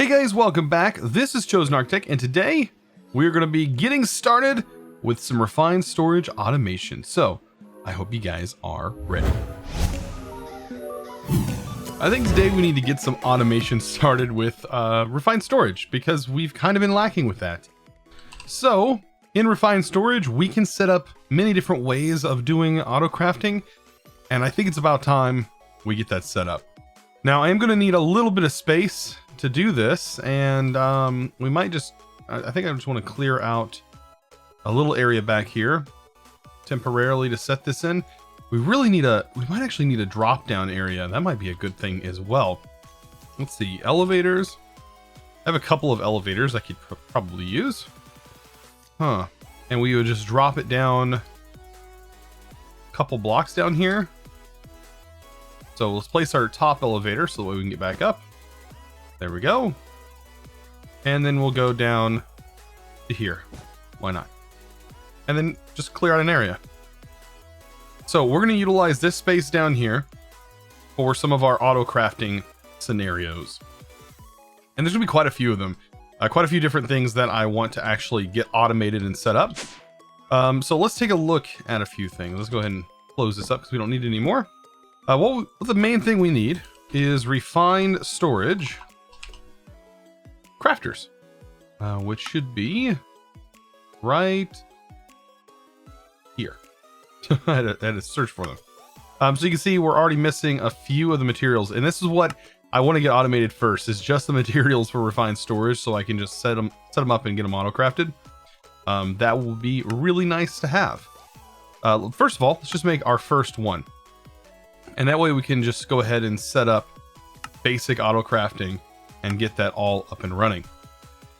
Guys, welcome back. This is ChosenArchitect, and today we're going to be getting started with some refined storage automation. So I hope you guys are ready. I think today we need to get some automation started with refined storage because we've kind of been lacking with that. So in refined storage, we can set up many different ways of doing Autocrafting, and I think it's about time we get that set up. Now I am going to need a little bit of space to do this, and we might just, I think I just want to clear out a little area back here temporarily to set this in. We might actually need a drop down area. That might be a good thing as well. Let's see, elevators. I have a couple of elevators I could probably use. And we would just drop it down a couple blocks down here. So let's place our top elevator so that way we can get back up. There we go. And then we'll go down to here. Why not? And then just clear out an area. So we're going to utilize this space down here for some of our auto-crafting scenarios. And there's going to be quite a few of them. Quite a few different things that I want to actually get automated and set up. So let's take a look at a few things. Let's go ahead and close this up because we don't need it anymore. What the main thing we need is refined storage crafters, which should be right here. I had to search for them. So you can see we're already missing a few of the materials, and this is what I want to get automated first, is just the materials for refined storage, so I can just set them up and get them auto crafted. That will be really nice to have. First of all, let's just make our first one, and that way we can just go ahead and set up basic auto crafting and get that all up and running.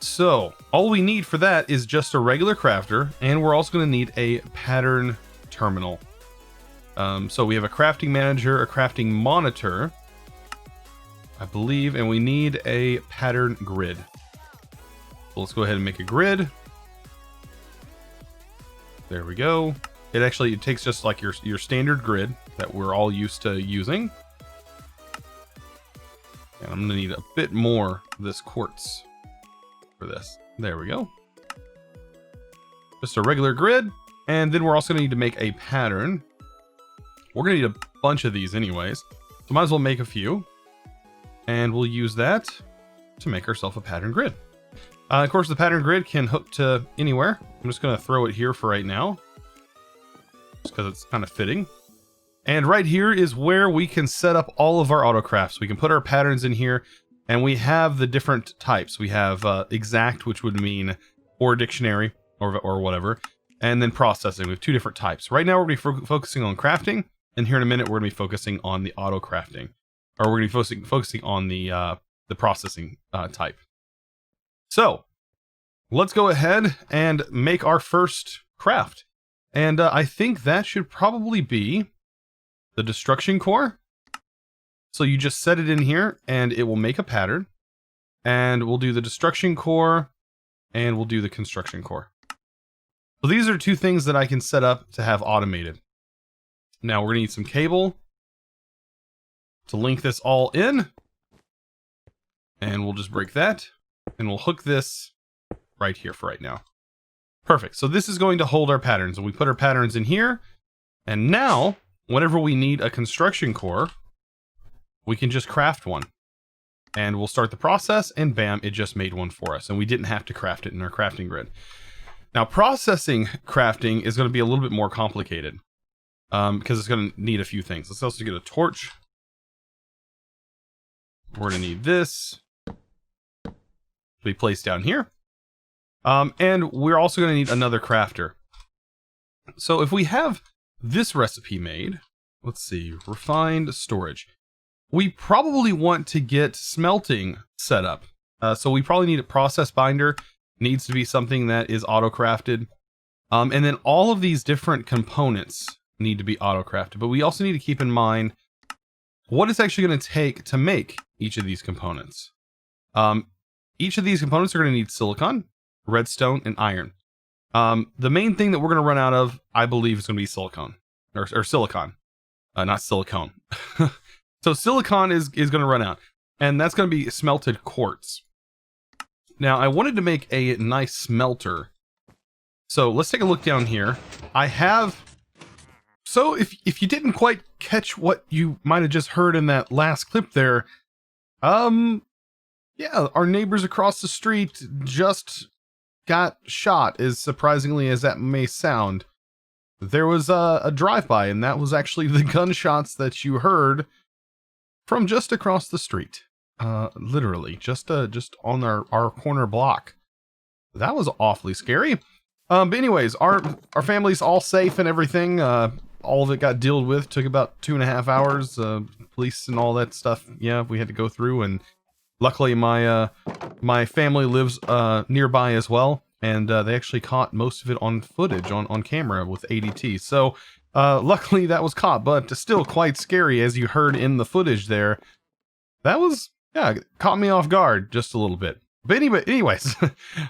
So all we need for that is just a regular crafter, and we're also going to need a pattern terminal. So we have a crafting manager, a crafting monitor, I believe, and we need a pattern grid. So let's go ahead and make a grid. There we go. It takes just like your standard grid that we're all used to using. And I'm gonna need a bit more of this quartz for this. There we go. Just a regular grid. And then we're also gonna need to make a pattern. We're gonna need a bunch of these anyways, so might as well make a few. And we'll use that to make ourselves a pattern grid. Of course, the pattern grid can hook to anywhere. I'm just gonna throw it here for right now, just because it's kind of fitting. And right here is where we can set up all of our autocrafts. We can put our patterns in here, and we have the different types. We have exact, which would mean or dictionary or whatever, and then processing. We have two different types. Right now we're going to be focusing on crafting, and here in a minute we're going to be focusing on the auto crafting, or we're going to be focusing on the processing type. So let's go ahead and make our first craft, and I think that should probably be the destruction core. So you just set it in here and it will make a pattern, and we'll do the destruction core and we'll do the construction core. So these are two things that I can set up to have automated. Now we're gonna need some cable to link this all in, and we'll just break that and we'll hook this right here for right now. Perfect. So this is going to hold our patterns, and we put our patterns in here, and now whenever we need a construction core, we can just craft one, and we'll start the process, and bam, it just made one for us, and we didn't have to craft it in our crafting grid. Now processing crafting is going to be a little bit more complicated, because it's going to need a few things. Let's also get a torch. We're going to need this to be placed down here, and we're also going to need another crafter. So if we have this recipe made, let's see, refined storage, we probably want to get smelting set up. So we probably need a process binder. Needs to be something that is auto crafted, and then all of these different components need to be auto crafted. But we also need to keep in mind what it's actually going to take to make each of these components. Each of these components are going to need silicon, redstone, and iron. The main thing that we're going to run out of, I believe, is going to be silicon, or silicon, not silicone. So silicon is going to run out, and that's going to be smelted quartz. Now, I wanted to make a nice smelter. So let's take a look down here. I have... So if you didn't quite catch what you might have just heard in that last clip there, yeah, our neighbors across the street just got shot, as surprisingly as that may sound. There was a drive-by, and that was actually the gunshots that you heard from just across the street. Literally, just on our corner block. That was awfully scary. But anyways, our family's all safe and everything. All of it got dealt with. Took about 2.5 hours. Police and all that stuff. Yeah, we had to go through, and luckily my family lives nearby as well, and they actually caught most of it on footage on camera with ADT. So luckily that was caught, but still quite scary, as you heard in the footage there. That was, yeah, caught me off guard just a little bit. But anyways,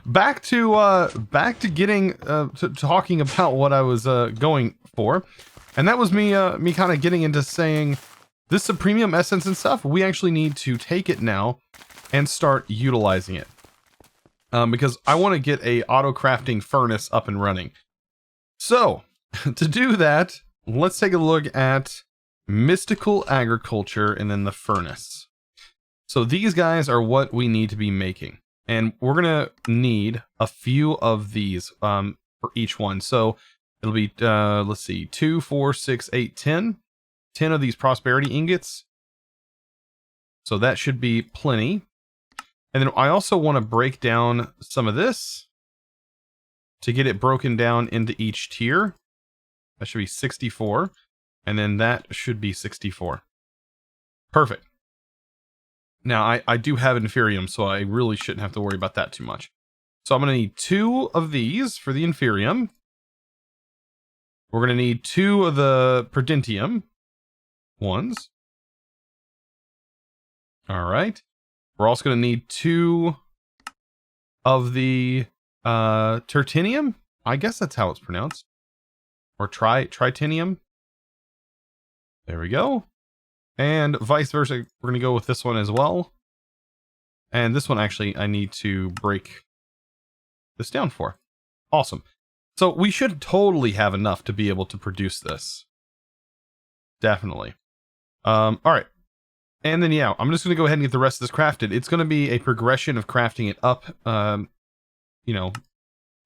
back to getting to talking about what I was going for, and that was me kind of getting into saying this is a premium essence and stuff. We actually need to take it now and start utilizing it, because I want to get a Autocrafting furnace up and running. So to do that, let's take a look at mystical agriculture and then the furnace. So these guys are what we need to be making, and we're gonna need a few of these for each one. So it'll be let's see, 2, 4, 6, 8, 10 of these prosperity ingots. So that should be plenty. And then I also want to break down some of this to get it broken down into each tier. That should be 64, and then that should be 64. Perfect. Now, I do have Inferium, so I really shouldn't have to worry about that too much. So I'm going to need 2 of these for the Inferium. We're going to need 2 of the Prudentium ones. All right. We're also going to need 2 of the Tertinium. I guess that's how it's pronounced. Or Tritinium. There we go. And vice versa, we're going to go with this one as well. And this one, actually, I need to break this down for. Awesome. So we should totally have enough to be able to produce this. Definitely. All right. And then, yeah, I'm just going to go ahead and get the rest of this crafted. It's going to be a progression of crafting it up, you know,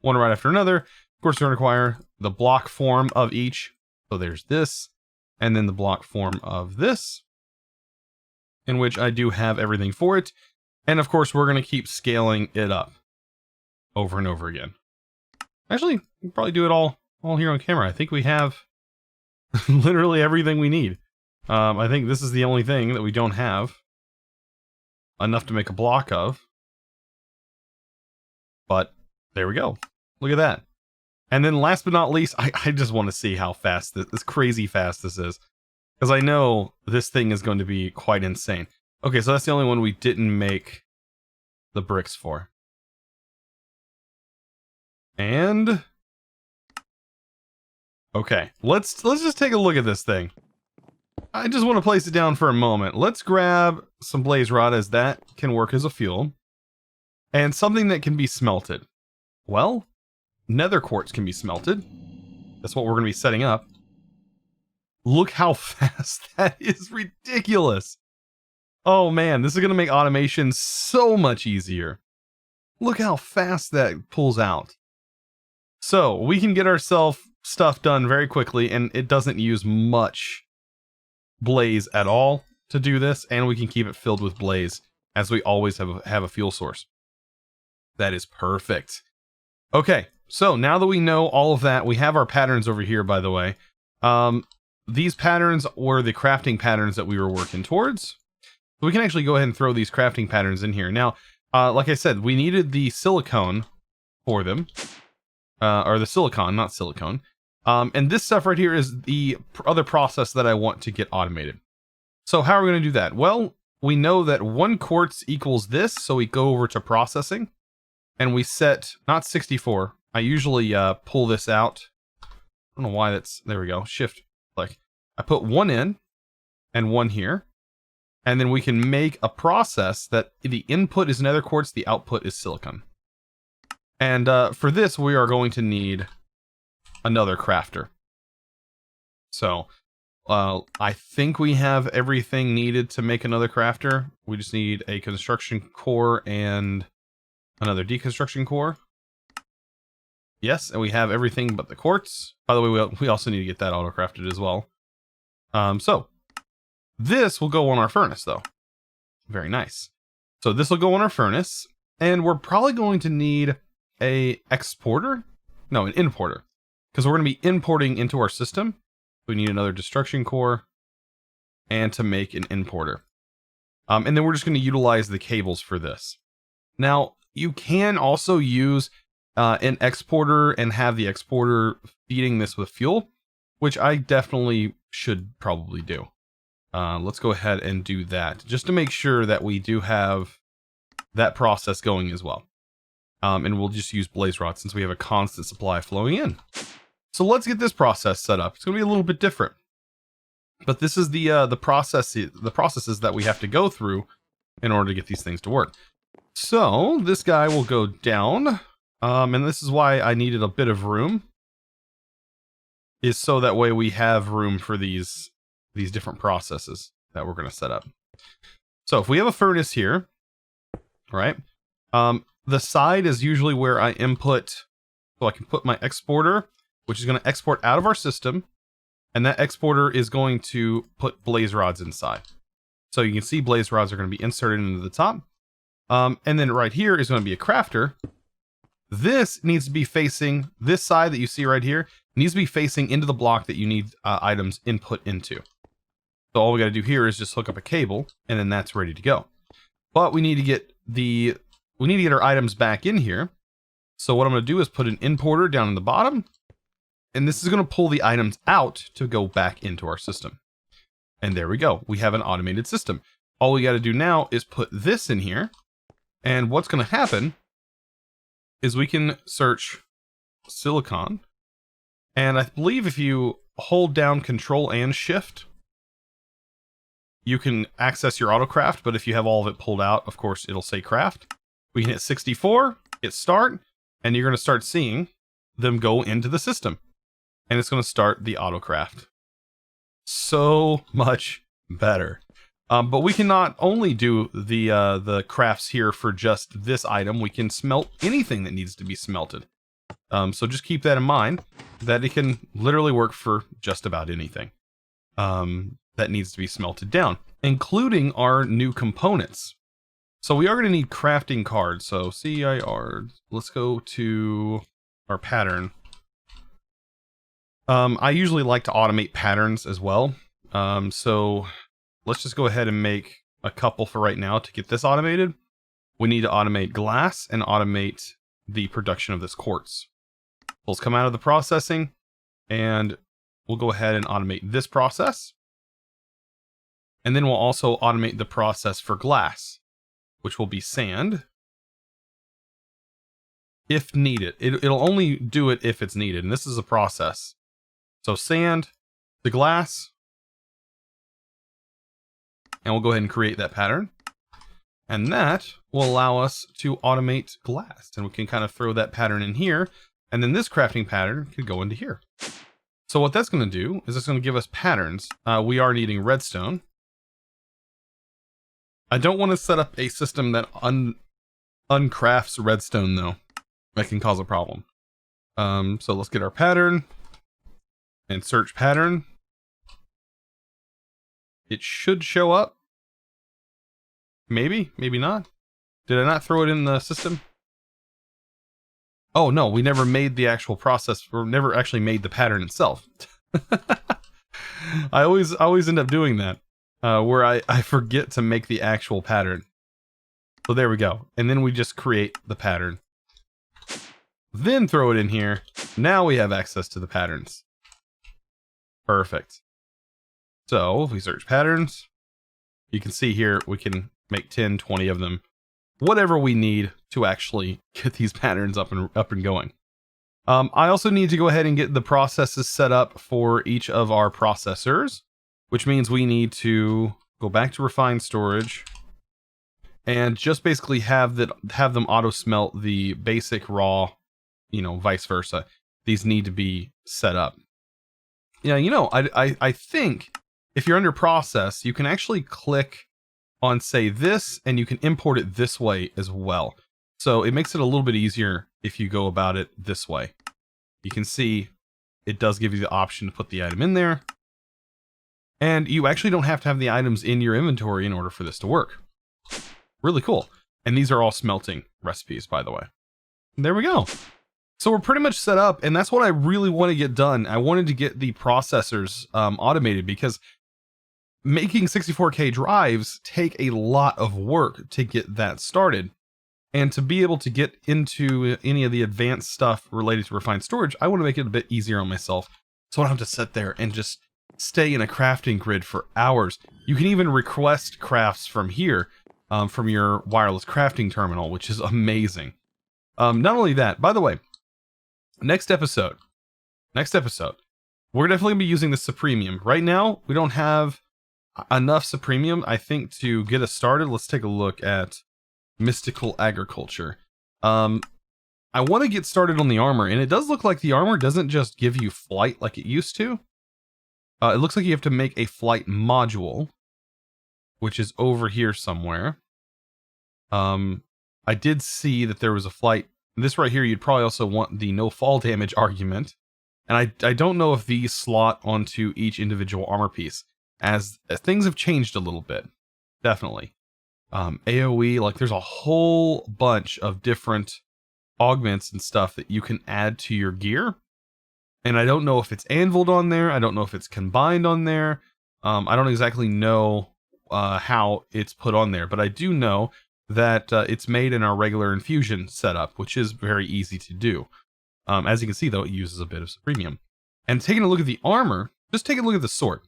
one right after another. Of course, we're going to require the block form of each. So there's this. And then the block form of this, in which I do have everything for it. And of course, we're going to keep scaling it up over and over again. Actually, we'll probably do it all here on camera. I think we have literally everything we need. I think this is the only thing that we don't have enough to make a block of. But there we go. Look at that. And then last but not least, I just want to see how fast this crazy fast this is. Because I know this thing is going to be quite insane. Okay, so that's the only one we didn't make the bricks for. And okay, let's just take a look at this thing. I just want to place it down for a moment. Let's grab some blaze rod, as that can work as a fuel. And something that can be smelted. Well, nether quartz can be smelted. That's what we're going to be setting up. Look how fast that is. Ridiculous. Oh man, this is going to make automation so much easier. Look how fast that pulls out. So we can get ourselves stuff done very quickly, and it doesn't use much blaze at all to do this, and we can keep it filled with blaze, as we always have a fuel source. That is perfect. Okay, so now that we know all of that, we have our patterns over here, by the way. These patterns were the crafting patterns that we were working towards. So we can actually go ahead and throw these crafting patterns in here. Now, like I said, we needed the silicone for them. Or the silicon, not silicone. And this stuff right here is the other process that I want to get automated. So how are we going to do that? Well, we know that 1 quartz equals this, so we go over to processing. And we set, not 64. I usually pull this out. I don't know why that's, there we go, shift, like. I put 1 in, and 1 here. And then we can make a process that the input is nether quartz, the output is silicon. And for this, we are going to need another crafter. So I think we have everything needed to make another crafter. We just need a construction core and another deconstruction core. Yes, and we have everything but the quartz. By the way, we also need to get that auto-crafted as well. So this will go on our furnace, though. Very nice. So this will go on our furnace, and we're probably going to need a exporter? No, an importer. Because we're going to be importing into our system. We need another destruction core and to make an importer. And then we're just going to utilize the cables for this. Now, you can also use an exporter and have the exporter feeding this with fuel, which I definitely should probably do. Let's go ahead and do that just to make sure that we do have that process going as well. And we'll just use blaze rod since we have a constant supply flowing in. So let's get this process set up. It's going to be a little bit different, but this is the processes that we have to go through in order to get these things to work. So this guy will go down, and this is why I needed a bit of room, is so that way we have room for these different processes that we're going to set up. So if we have a furnace here, right? The side is usually where I input, so I can put my exporter, which is going to export out of our system, and that exporter is going to put blaze rods inside. So you can see blaze rods are going to be inserted into the top. And then right here is going to be a crafter. This needs to be facing, this side that you see right here, needs to be facing into the block that you need items input into. So all we got to do here is just hook up a cable, and then that's ready to go. But we need to get our items back in here. So what I'm going to do is put an importer down in the bottom, and this is going to pull the items out to go back into our system. And there we go. We have an automated system. All we got to do now is put this in here. And what's going to happen is we can search silicon. And I believe if you hold down Control and Shift, you can access your autocraft. But if you have all of it pulled out, of course, it'll say craft. We can hit 64, hit start, and you're going to start seeing them go into the system. And it's going to start the autocraft. So much better. But we can not only do the crafts here for just this item, we can smelt anything that needs to be smelted. So just keep that in mind, that it can literally work for just about anything that needs to be smelted down, including our new components. So we are going to need crafting cards. So CIR, let's go to our pattern. I usually like to automate patterns as well. So let's just go ahead and make a couple for right now to get this automated. We need to automate glass and automate the production of this quartz. Let's come out of the processing, and we'll go ahead and automate this process. And then we'll also automate the process for glass, which will be sand. If needed. It'll only do it if it's needed, and this is a process. So sand, the glass, and we'll go ahead and create that pattern. And that will allow us to automate glass. And we can kind of throw that pattern in here. And then this crafting pattern could go into here. So what that's going to do is it's going to give us patterns. We are needing redstone. I don't want to set up a system that uncrafts redstone, though. That can cause a problem. So let's get our pattern and search pattern. It should show up. Maybe, maybe not. Did I not throw it in the system? Oh no, we never made the actual process, or never actually made the pattern itself. I always end up doing that, where I forget to make the actual pattern. So there we go. And then we just create the pattern. Then throw it in here. Now we have access to the patterns. Perfect. So if we search patterns, you can see here we can make 10, 20 of them. Whatever we need to actually get these patterns up and going. I also need to go ahead and get the processes set up for each of our processors, which means we need to go back to refined storage, and just basically have them auto smelt the basic raw, vice versa. These need to be set up. Yeah, I think if you're under process, you can actually click on, say, this, and you can import it this way as well. So it makes it a little bit easier if you go about it this way. You can see it does give you the option to put the item in there. And you actually don't have to have the items in your inventory in order for this to work. Really cool. And these are all smelting recipes, by the way. There we go. So we're pretty much set up, and that's what I really want to get done. I wanted to get the processors automated, because making 64K drives take a lot of work to get that started. And to be able to get into any of the advanced stuff related to refined storage, I want to make it a bit easier on myself, so I don't have to sit there and just stay in a crafting grid for hours. You can even request crafts from here, from your wireless crafting terminal, which is amazing. Not only that, by the way, next episode, we're definitely going to be using the Supremium. Right now, we don't have enough Supremium, I think, to get us started. Let's take a look at Mystical Agriculture. I want to get started on the armor, and it does look like the armor doesn't just give you flight like it used to. It looks like you have to make a flight module, which is over here somewhere. I did see that there was a flight. This right here, you'd probably also want the no fall damage argument. And I don't know if these slot onto each individual armor piece, as things have changed a little bit. Definitely. AoE, like there's a whole bunch of different augments and stuff that you can add to your gear. And I don't know if it's anviled on there. I don't know if it's combined on there. I don't exactly know how it's put on there, but I do know that it's made in our regular infusion setup, which is very easy to do. As you can see, though, it uses a bit of Supremium. And taking a look at the armor, just take a look at the sword.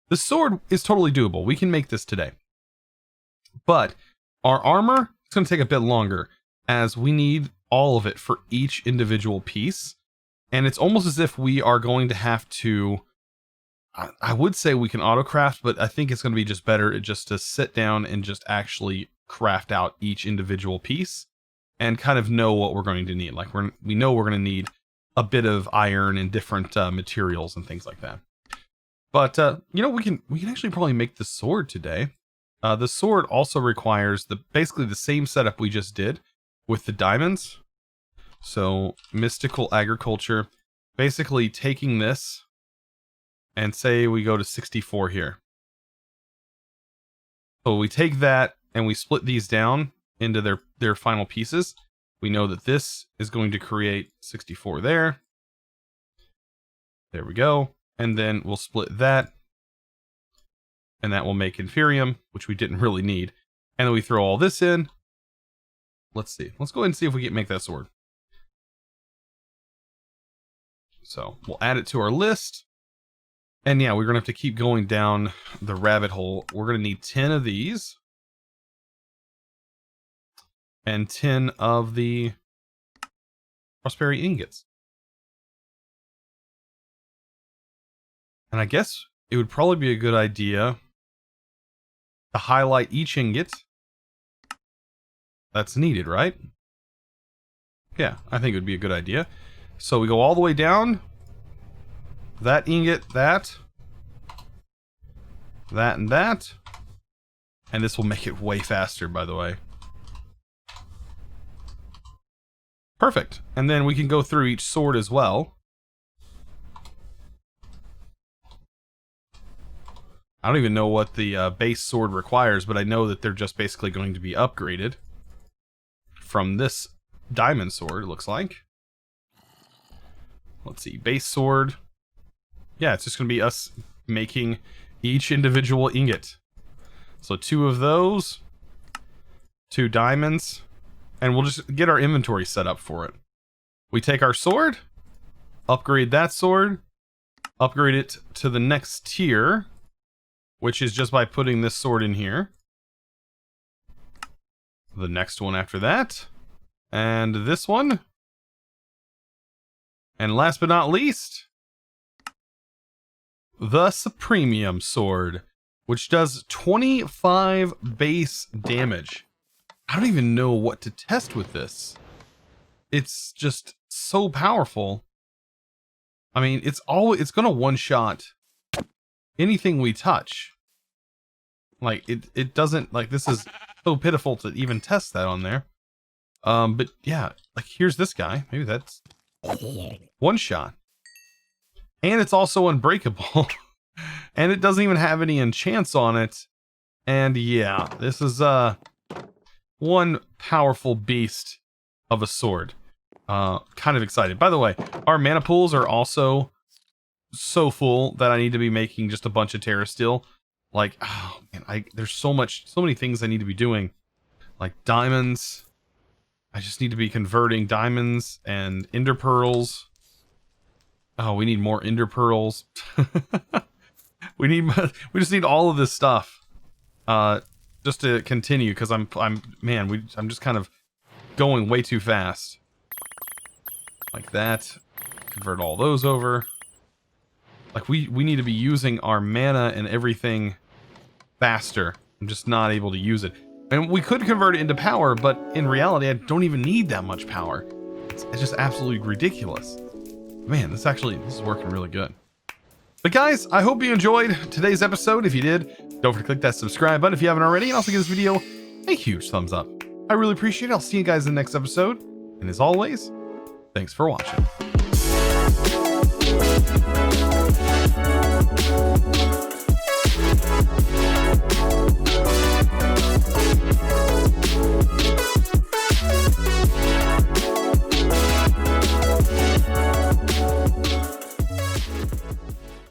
The sword is totally doable. We can make this today. But our armor is going to take a bit longer, as we need all of it for each individual piece. And it's almost as if we are going to have to, I would say we can autocraft, but I think it's going to be just better just to sit down and just actually craft out each individual piece and kind of know what we're going to need. Like we know we're going to need a bit of iron and different materials and things like that. But we can actually probably make the sword today. The sword also requires basically the same setup we just did with the diamonds. So Mystical Agriculture, basically taking this and say we go to 64 here. So we take that and we split these down into their final pieces. We know that this is going to create 64 there. There we go. And then we'll split that. And that will make Inferium, which we didn't really need. And then we throw all this in. Let's see. Let's go ahead and see if we can make that sword. So we'll add it to our list. And yeah, we're going to have to keep going down the rabbit hole. We're going to need 10 of these. And 10 of the prosperity ingots. And I guess it would probably be a good idea to highlight each ingot that's needed, right? Yeah, I think it would be a good idea. So we go all the way down. That ingot, that, and that. And this will make it way faster, by the way. Perfect. And then we can go through each sword as well. I don't even know what the base sword requires, but I know that they're just basically going to be upgraded from this diamond sword, it looks like. Let's see, base sword. Yeah, it's just going to be us making each individual ingot. So 2 of those, 2 diamonds, and we'll just get our inventory set up for it. We take our sword, upgrade that sword, upgrade it to the next tier, which is just by putting this sword in here. The next one after that, and this one. And last but not least, the Supremium sword. which does 25 base damage. I don't even know what to test with this. It's just so powerful. I mean, it's gonna one-shot anything we touch. Like, it doesn't, like, this is so pitiful to even test that on there. But yeah, like, here's this guy. Maybe that's one shot. And it's also unbreakable. And it doesn't even have any enchants on it. And yeah, this is one powerful beast of a sword. Kind of excited. By the way, our mana pools are also so full that I need to be making just a bunch of Terra Steel. Like, oh man, there's so many things I need to be doing. Like diamonds. I just need to be converting diamonds and ender pearls. Oh, we need more ender pearls. we just need all of this stuff. Just to continue, because I'm just kind of going way too fast. Like that. Convert all those over. Like, we need to be using our mana and everything faster. I'm just not able to use it. And we could convert it into power, but in reality, I don't even need that much power. It's just absolutely ridiculous. Man, this is working really good. But guys, I hope you enjoyed today's episode. If you did, don't forget to click that subscribe button if you haven't already, and also give this video a huge thumbs up. I really appreciate it. I'll see you guys in the next episode. And as always, thanks for watching.